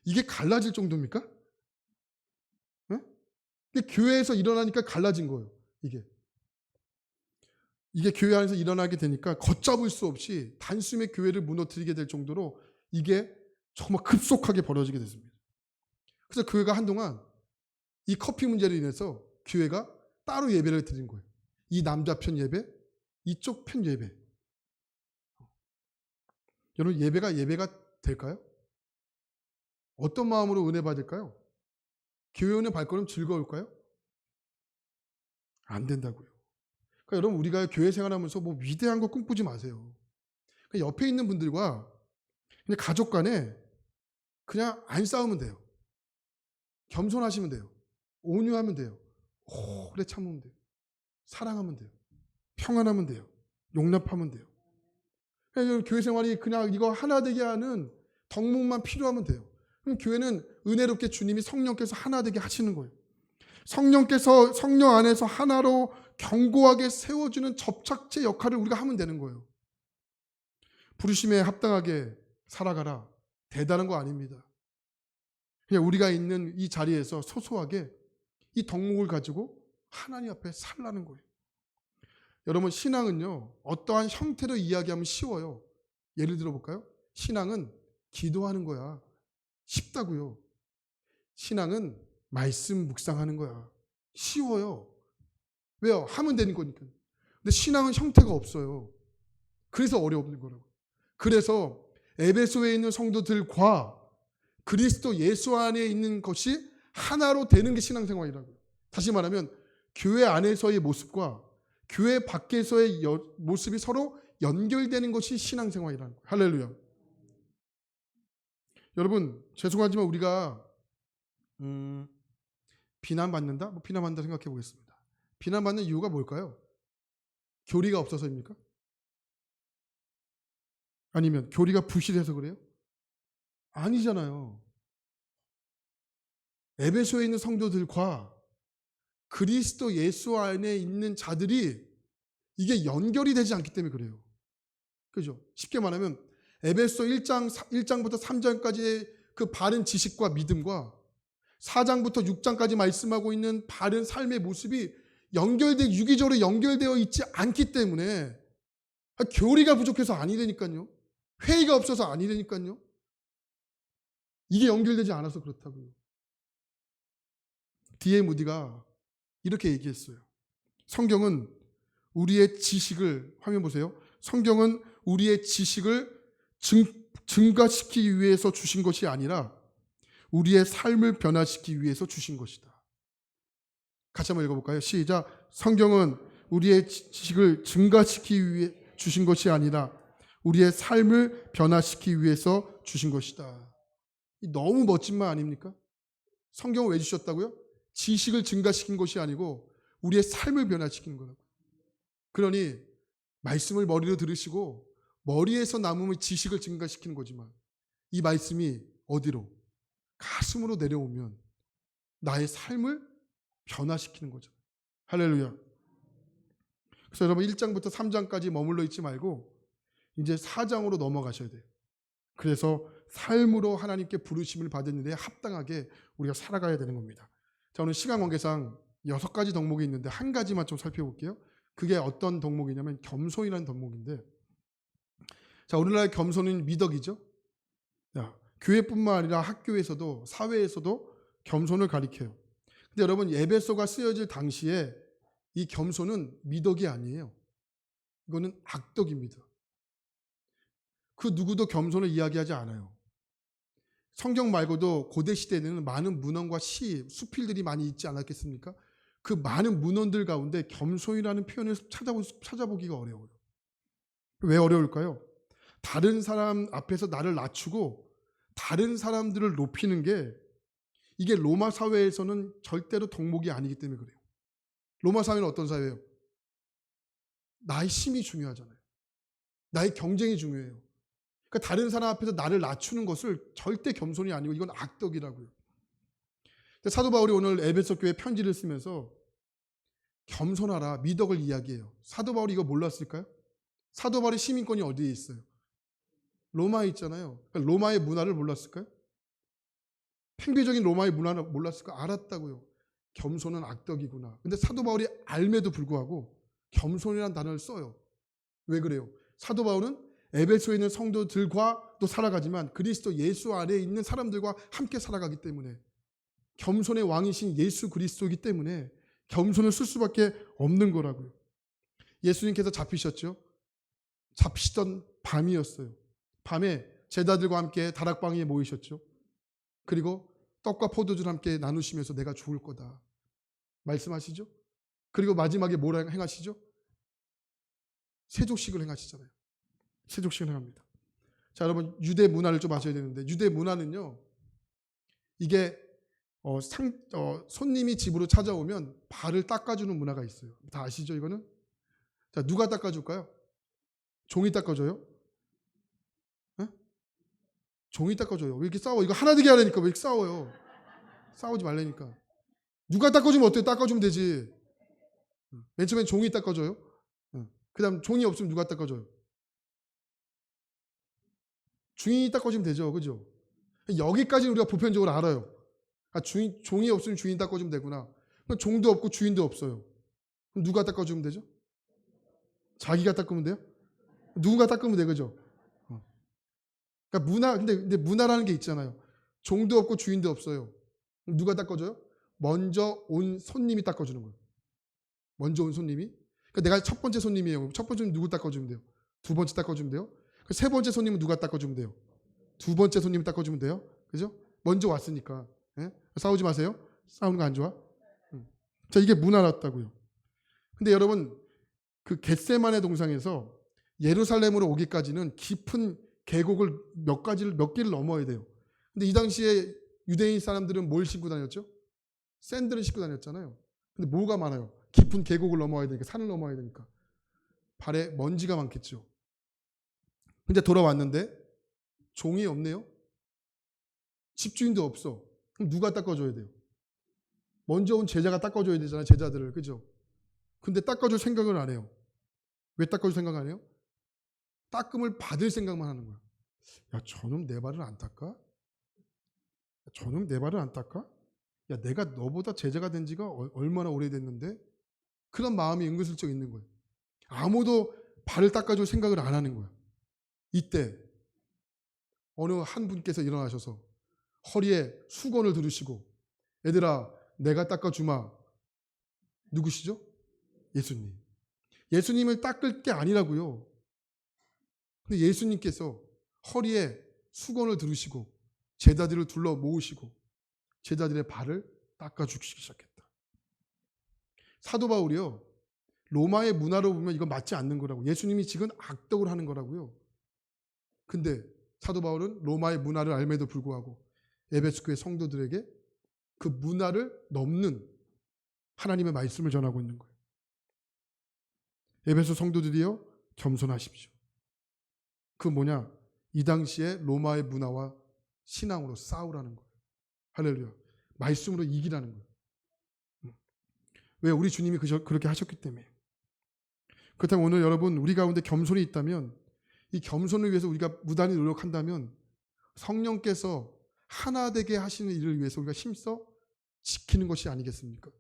이게 갈라질 정도입니까? 네? 이게 교회에서 일어나니까 갈라진 거예요. 이게 교회 안에서 일어나게 되니까 걷잡을 수 없이 단숨에 교회를 무너뜨리게 될 정도로 이게 정말 급속하게 벌어지게 됐습니다. 그래서 교회가 한동안 이 커피 문제로 인해서 교회가 따로 예배를 드린 거예요. 이 남자 편 예배, 이쪽 편 예배. 여러분 예배가 될까요? 어떤 마음으로 은혜 받을까요? 교회 오는 발걸음 즐거울까요? 안 된다고요. 그러니까 여러분 우리가 교회 생활하면서 뭐 위대한 거 꿈꾸지 마세요. 그러니까 옆에 있는 분들과 그냥 가족 간에 그냥 안 싸우면 돼요. 겸손하시면 돼요. 온유하면 돼요. 오래 참으면 돼요. 사랑하면 돼요. 평안하면 돼요. 용납하면 돼요. 그냥 교회 생활이 그냥 이거 하나 되게 하는 덕목만 필요하면 돼요. 그럼 교회는 은혜롭게 주님이 성령께서 하나 되게 하시는 거예요. 성령께서 성령 안에서 하나로 견고하게 세워주는 접착제 역할을 우리가 하면 되는 거예요. 부르심에 합당하게 살아가라. 대단한 거 아닙니다. 그냥 우리가 있는 이 자리에서 소소하게 이 덕목을 가지고 하나님 앞에 살라는 거예요. 여러분 신앙은요 어떠한 형태로 이야기하면 쉬워요. 예를 들어 볼까요? 신앙은 기도하는 거야. 쉽다고요. 신앙은 말씀 묵상하는 거야. 쉬워요. 왜요? 하면 되는 거니까. 근데 신앙은 형태가 없어요. 그래서 어려운 거라고. 그래서 에베소에 있는 성도들과 그리스도 예수 안에 있는 것이 하나로 되는 게 신앙생활이라고요. 다시 말하면 교회 안에서의 모습과 교회 밖에서의 모습이 서로 연결되는 것이 신앙생활이라는 거예요. 할렐루야. 여러분 죄송하지만 우리가 비난받는다? 비난받는다 생각해 보겠습니다. 비난받는 이유가 뭘까요? 교리가 없어서입니까? 아니면 교리가 부실해서 그래요? 아니잖아요. 에베소에 있는 성도들과 그리스도 예수 안에 있는 자들이 이게 연결이 되지 않기 때문에 그래요. 그죠? 쉽게 말하면 에베소 1장부터 3장까지의 그 바른 지식과 믿음과 4장부터 6장까지 말씀하고 있는 바른 삶의 모습이 유기적으로 연결되어 있지 않기 때문에 교리가 부족해서 아니라니까요. 회의가 없어서 아니라니까요. 이게 연결되지 않아서 그렇다고요. D.A. 무디가 이렇게 얘기했어요. 성경은 우리의 지식을, 화면 보세요. 성경은 우리의 지식을 증가시키기 위해서 주신 것이 아니라 우리의 삶을 변화시키기 위해서 주신 것이다. 같이 한번 읽어볼까요? 시작. 성경은 우리의 지식을 증가시키기 위해 주신 것이 아니라 우리의 삶을 변화시키기 위해서 주신 것이다. 너무 멋진 말 아닙니까? 성경을 왜 주셨다고요? 지식을 증가시킨 것이 아니고 우리의 삶을 변화시키는 거라고. 그러니 말씀을 머리로 들으시고 머리에서 남으면 지식을 증가시키는 거지만 이 말씀이 어디로? 가슴으로 내려오면 나의 삶을 변화시키는 거죠. 할렐루야. 그래서 여러분 1장부터 3장까지 머물러 있지 말고 이제 4장으로 넘어가셔야 돼요. 그래서 삶으로 하나님께 부르심을 받은 일에 합당하게 우리가 살아가야 되는 겁니다. 자, 오늘 시간 관계상 6가지 덕목이 있는데 한 가지만 좀 살펴볼게요. 그게 어떤 덕목이냐면 겸손이라는 덕목인데, 자, 오늘날 겸손은 미덕이죠. 자, 교회뿐만 아니라 학교에서도 사회에서도 겸손을 가리켜요. 근데 여러분 에베소가 쓰여질 당시에 이 겸손은 미덕이 아니에요. 이거는 악덕입니다. 그 누구도 겸손을 이야기하지 않아요. 성경 말고도 고대 시대에는 많은 문헌과 시, 수필들이 많이 있지 않았겠습니까? 그 많은 문헌들 가운데 겸손이라는 표현을 찾아보기가 어려워요. 왜 어려울까요? 다른 사람 앞에서 나를 낮추고 다른 사람들을 높이는 게 이게 로마 사회에서는 절대로 덕목이 아니기 때문에 그래요. 로마 사회는 어떤 사회예요? 나의 힘이 중요하잖아요. 나의 경쟁이 중요해요. 그러니까 다른 사람 앞에서 나를 낮추는 것을 절대 겸손이 아니고 이건 악덕이라고요. 사도 바울이 오늘 에베소 교회 편지를 쓰면서 겸손하라, 미덕을 이야기해요. 사도 바울이 이거 몰랐을까요? 사도 바울의 시민권이 어디에 있어요? 로마에 있잖아요. 그러니까 로마의 문화를 몰랐을까요? 팽배적인 로마의 문화를 몰랐을까? 알았다고요. 겸손은 악덕이구나. 근데 사도 바울이 알매도 불구하고 겸손이라는 단어를 써요. 왜 그래요? 사도 바울은 에베소에 있는 성도들과도 살아가지만 그리스도 예수 안에 있는 사람들과 함께 살아가기 때문에 겸손의 왕이신 예수 그리스도이기 때문에 겸손을 쓸 수밖에 없는 거라고요. 예수님께서 잡히셨죠. 잡히시던 밤이었어요. 밤에 제자들과 함께 다락방에 모이셨죠. 그리고 떡과 포도주를 함께 나누시면서 내가 죽을 거다 말씀하시죠. 그리고 마지막에 뭘 행하시죠? 세족식을 행하시잖아요. 세족식을 행합니다. 자, 여러분 유대 문화를 좀 아셔야 되는데 유대 문화는요. 이게 손님이 집으로 찾아오면 발을 닦아주는 문화가 있어요. 다 아시죠 이거는? 자, 누가 닦아줄까요? 종이 닦아줘요? 에? 종이 닦아줘요. 왜 이렇게 싸워? 이거 하나 되게 하려니까 왜 이렇게 싸워요? 싸우지 말라니까. 누가 닦아주면 어때요? 닦아주면 되지. 맨 처음엔 종이 닦아줘요. 그 다음 종이 없으면 누가 닦아줘요? 주인이 닦아주면 되죠. 그죠? 여기까지는 우리가 보편적으로 알아요. 아, 종이 없으면 주인 닦아주면 되구나. 종도 없고 주인도 없어요. 그럼 누가 닦아주면 되죠? 자기가 닦으면 돼요? 누군가 닦으면 돼. 그죠? 그러니까 근데 문화라는 게 있잖아요. 종도 없고 주인도 없어요. 그럼 누가 닦아줘요? 먼저 온 손님이 닦아주는 거예요. 먼저 온 손님이. 그러니까 내가 첫 번째 손님이에요. 첫 번째는 누구 닦아주면 돼요? 두 번째 닦아주면 돼요? 세 번째 손님은 누가 닦아주면 돼요? 두 번째 손님이 닦아주면 돼요? 그죠? 먼저 왔으니까. 예? 싸우지 마세요. 싸우는 거 안 좋아? 자, 이게 문화였다고요. 근데 여러분, 그 겟세마네 동상에서 예루살렘으로 오기까지는 깊은 계곡을 몇 개를 넘어야 돼요. 근데 이 당시에 유대인 사람들은 뭘 신고 다녔죠? 샌들을 신고 다녔잖아요. 근데 뭐가 많아요? 깊은 계곡을 넘어야 되니까, 산을 넘어야 되니까. 발에 먼지가 많겠죠. 근데 돌아왔는데 종이 없네요. 집주인도 없어. 그럼 누가 닦아줘야 돼요? 먼저 온 제자가 닦아줘야 되잖아요. 제자들을. 그죠? 근데 닦아줄 생각을 안 해요. 왜 닦아줄 생각 안 해요? 닦음을 받을 생각만 하는 거야. 야, 저놈 내 발을 안 닦아? 저놈 내 발을 안 닦아? 야, 내가 너보다 제자가 된 지가 얼마나 오래됐는데? 그런 마음이 은근슬쩍 있는 거예요. 아무도 발을 닦아줄 생각을 안 하는 거야. 이때 어느 한 분께서 일어나셔서 허리에 수건을 두르시고 얘들아 내가 닦아주마. 누구시죠? 예수님. 예수님을 닦을 게 아니라고요. 근데 예수님께서 허리에 수건을 두르시고 제자들을 둘러 모으시고 제자들의 발을 닦아주기 시작했다. 사도 바울이요. 로마의 문화로 보면 이건 맞지 않는 거라고. 예수님이 지금 악덕을 하는 거라고요. 근데 사도 바울은 로마의 문화를 알매도 불구하고 에베소 교회 성도들에게 그 문화를 넘는 하나님의 말씀을 전하고 있는 거예요. 에베소 성도들이여 겸손하십시오. 그 뭐냐? 이 당시에 로마의 문화와 신앙으로 싸우라는 거예요. 할렐루야. 말씀으로 이기라는 거예요. 왜? 우리 주님이 그렇게 하셨기 때문에. 그렇다면 오늘 여러분 우리 가운데 겸손이 있다면 이 겸손을 위해서 우리가 무단히 노력한다면 성령께서 하나 되게 하시는 일을 위해서 우리가 힘써 지키는 것이 아니겠습니까?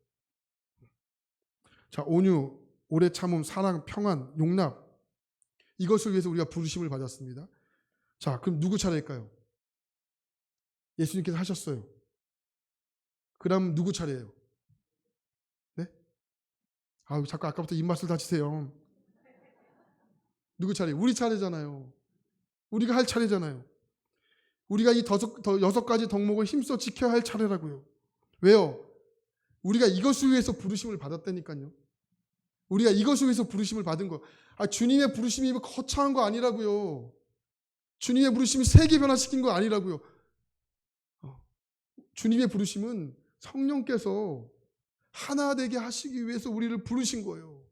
자, 온유, 오래 참음, 사랑, 평안, 용납, 이것을 위해서 우리가 부르심을 받았습니다. 자, 그럼 누구 차례일까요? 예수님께서 하셨어요. 그럼 누구 차례예요? 네? 자꾸 아까부터 입맛을 다치세요. 누구 차례? 우리 차례잖아요. 우리가 할 차례잖아요. 우리가 이 6가지 덕목을 힘써 지켜야 할 차례라고요. 왜요? 우리가 이것을 위해서 부르심을 받았다니까요. 우리가 이것을 위해서 부르심을 받은 거. 주님의 부르심이 거창한 거 아니라고요. 주님의 부르심이 세계 변화시킨 거 아니라고요. 주님의 부르심은 성령께서 하나 되게 하시기 위해서 우리를 부르신 거예요.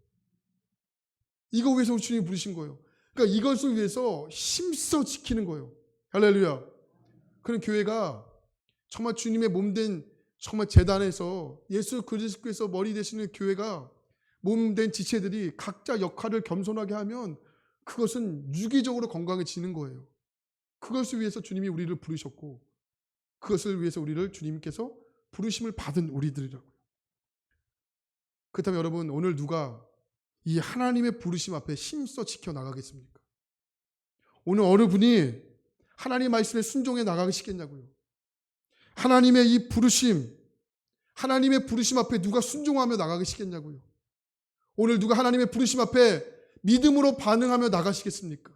이거 위해서 주님이 부르신 거예요. 그러니까 이것을 위해서 힘써 지키는 거예요. 할렐루야. 그런 교회가 정말 주님의 몸된 정말 재단에서 예수 그리스도께서 머리 되시는 교회가 몸된 지체들이 각자 역할을 겸손하게 하면 그것은 유기적으로 건강해지는 거예요. 그것을 위해서 주님이 우리를 부르셨고 그것을 위해서 우리를 주님께서 부르심을 받은 우리들이라고요. 그렇다면 여러분 오늘 누가 이 하나님의 부르심 앞에 힘써 지켜나가겠습니까? 오늘 어느 분이 하나님 말씀에 순종해 나가시겠냐고요. 하나님의 이 부르심, 하나님의 부르심 앞에 누가 순종하며 나가시겠냐고요. 오늘 누가 하나님의 부르심 앞에 믿음으로 반응하며 나가시겠습니까?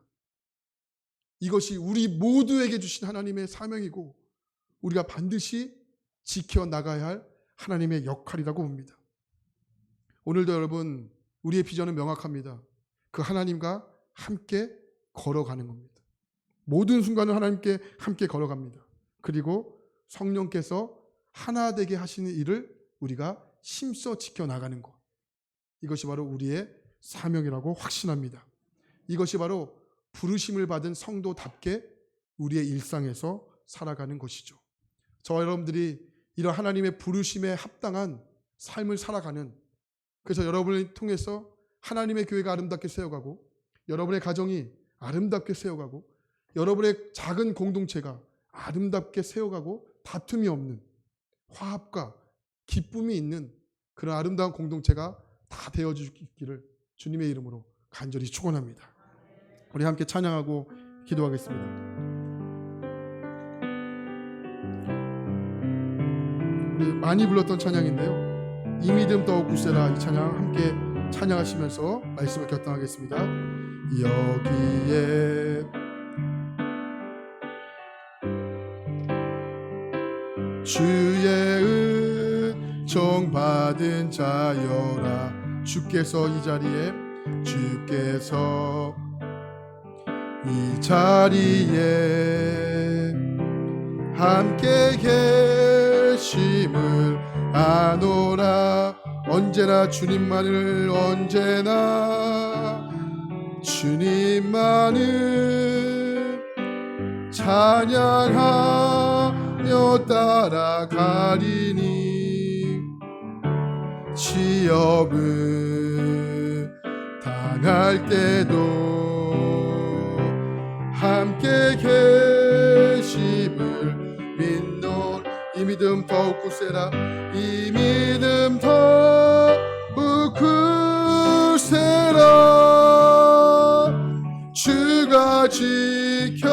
이것이 우리 모두에게 주신 하나님의 사명이고 우리가 반드시 지켜나가야 할 하나님의 역할이라고 봅니다. 오늘도 여러분 우리의 비전은 명확합니다. 그 하나님과 함께 걸어가는 겁니다. 모든 순간을 하나님께 함께 걸어갑니다. 그리고 성령께서 하나 되게 하시는 일을 우리가 힘써 지켜나가는 것. 이것이 바로 우리의 사명이라고 확신합니다. 이것이 바로 부르심을 받은 성도답게 우리의 일상에서 살아가는 것이죠. 저와 여러분들이 이런 하나님의 부르심에 합당한 삶을 살아가는, 그래서 여러분을 통해서 하나님의 교회가 아름답게 세워가고 여러분의 가정이 아름답게 세워가고 여러분의 작은 공동체가 아름답게 세워가고 다툼이 없는 화합과 기쁨이 있는 그런 아름다운 공동체가 다 되어주기를 주님의 이름으로 간절히 축원합니다. 우리 함께 찬양하고 기도하겠습니다. 우리 많이 불렀던 찬양인데요, 이 믿음 더욱 굳세라, 이 찬양 함께 찬양하시면서 말씀을 결단하겠습니다. 여기에 주의 은총 받은 자여라. 주께서 이 자리에, 주께서 이 자리에 함께 계심을 아노라. 언제나 주님만을, 언제나 주님만을 찬양하며 따라가리니 시험을 당할 때도 함께 계심을 믿노. 이 믿음 더욱 굳세라, 이 믿음 더욱 굳세라. 주가 지켜주신다.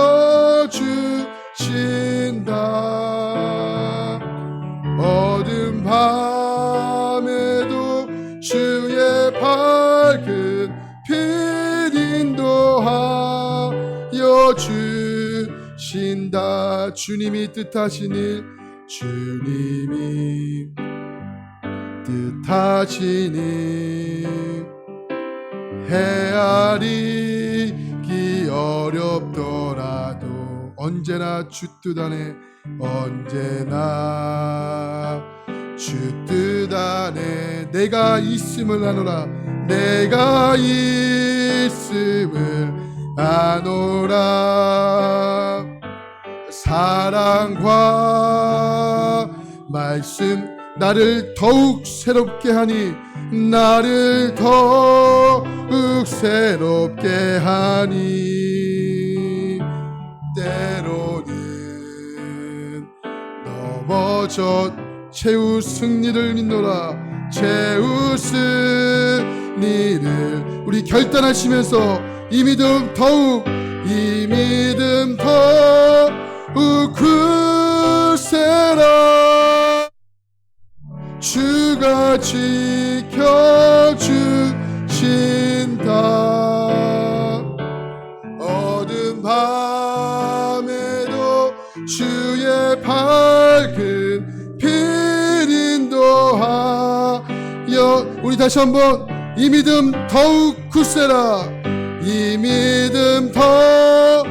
어두운 밤에도 주의 밝은 빛 인도하여 주신다. 주님이 뜻하신 일, 주님이 뜻하신 일 헤아리기 어렵더라도 언제나 주 뜻 안에 언제나 주 뜻 안에 내가 있음을 아노라. 내가 있음을 아노라. 사랑과 말씀 나를 더욱 새롭게 하니, 나를 더욱 새롭게 하니. 때로는 넘어져 최후 승리를 믿노라. 최후 승리를 우리 결단하시면서 이 믿음 더욱 굳세라. 주가 지켜주신다. 어두운 밤에도 주의 밝은 빛 인도하여. 우리 다시 한번 이 믿음 더욱 굳세라. 이 믿음 더욱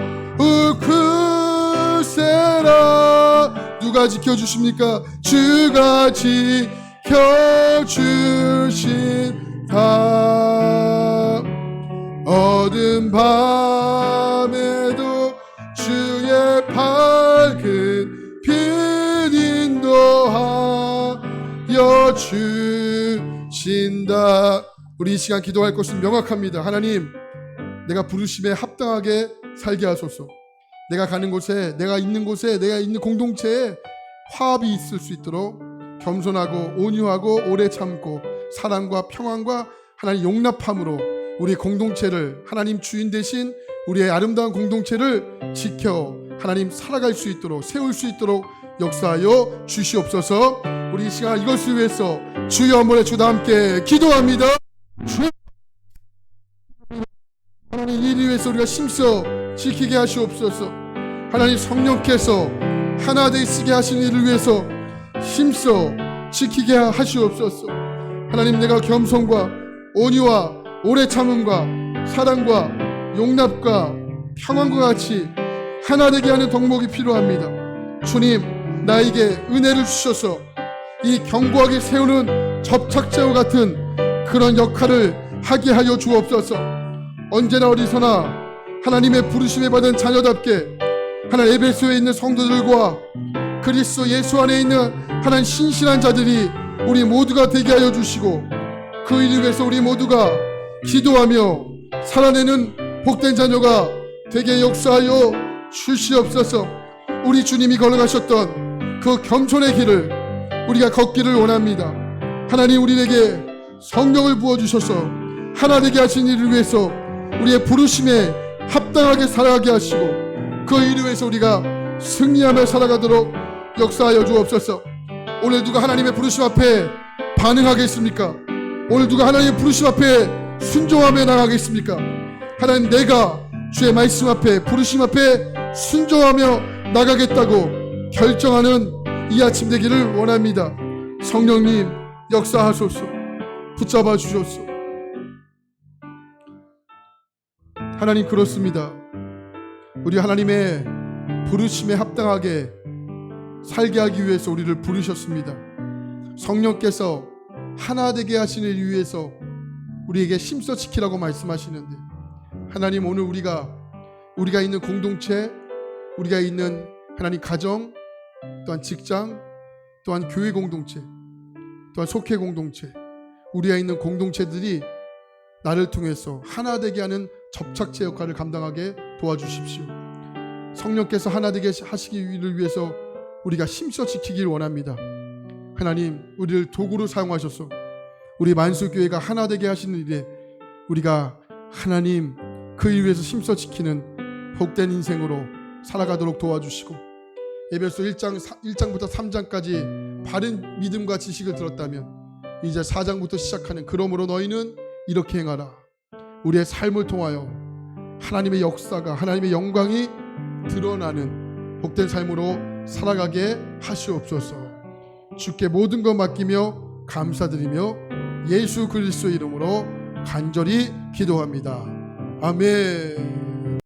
굳세라. 누가 지켜주십니까? 주가 지켜주신다. 어두운 밤에도 주의 밝은 빛 인도하여 주신다. 우리 이 시간 기도할 것은 명확합니다. 하나님, 내가 부르심에 합당하게 살게 하소서. 내가 가는 곳에, 내가 있는 곳에, 내가 있는 공동체에 화합이 있을 수 있도록 겸손하고 온유하고 오래 참고 사랑과 평안과 하나님 용납함으로 우리 공동체를, 하나님 주인 되신 우리의 아름다운 공동체를 지켜 하나님 살아갈 수 있도록, 세울 수 있도록 역사하여 주시옵소서. 우리 이 시간 이것을 위해서 주여 한번에 주다 함께 기도합니다. 하나님, 이를 위해서 우리가 힘써 지키게 하시옵소서. 하나님, 성령께서 하나 되시게 하신 일을 위해서 힘써 지키게 하시옵소서. 하나님, 내가 겸손과 온유와 오래 참음과 사랑과 용납과 평안과 같이 하나 되게 하는 덕목이 필요합니다. 주님, 나에게 은혜를 주셔서 이 견고하게 세우는 접착제와 같은 그런 역할을 하게 하여 주옵소서. 언제나 어디서나 하나님의 부르심에 받은 자녀답게 하나님 에베소에 있는 성도들과 그리스도 예수 안에 있는 하나님 신실한 자들이 우리 모두가 되게 하여 주시고, 그 일을 위해서 우리 모두가 기도하며 살아내는 복된 자녀가 되게 역사하여 주시옵소서. 우리 주님이 걸어가셨던 그 겸손의 길을 우리가 걷기를 원합니다. 하나님, 우리에게 성령을 부어주셔서 하나 되게 하신 일을 위해서 우리의 부르심에 합당하게 살아가게 하시고, 그 일을 위해서 우리가 승리하며 살아가도록 역사하여 주옵소서. 오늘 누가 하나님의 부르심 앞에 반응하겠습니까? 오늘 누가 하나님의 부르심 앞에 순종하며 나가겠습니까? 하나님, 내가 주의 말씀 앞에, 부르심 앞에 순종하며 나가겠다고 결정하는 이 아침 되기를 원합니다. 성령님, 역사하소서. 붙잡아 주소서. 하나님, 그렇습니다. 우리 하나님의 부르심에 합당하게 살게 하기 위해서 우리를 부르셨습니다. 성령께서 하나 되게 하시는 일 위해서 우리에게 힘써 지키라고 말씀하시는데, 하나님, 오늘 우리가 있는 공동체, 우리가 있는 하나님 가정, 또한 직장, 또한 교회 공동체, 또한 속회 공동체, 우리가 있는 공동체들이 나를 통해서 하나 되게 하는 접착제 역할을 감당하게 도와주십시오. 성령께서 하나 되게 하시기를 위해서 우리가 힘써 지키길 원합니다. 하나님, 우리를 도구로 사용하셔서 우리 만수교회가 하나 되게 하시는 일에 우리가 하나님 그 일 위해서 힘써 지키는 복된 인생으로 살아가도록 도와주시고, 에베소 1장부터 3장까지 바른 믿음과 지식을 들었다면 이제 4장부터 시작하는 그러므로 너희는 이렇게 행하라. 우리의 삶을 통하여 하나님의 역사가, 하나님의 영광이 드러나는 복된 삶으로 살아가게 하시옵소서. 주께 모든 것 맡기며 감사드리며 예수 그리스도의 이름으로 간절히 기도합니다. 아멘.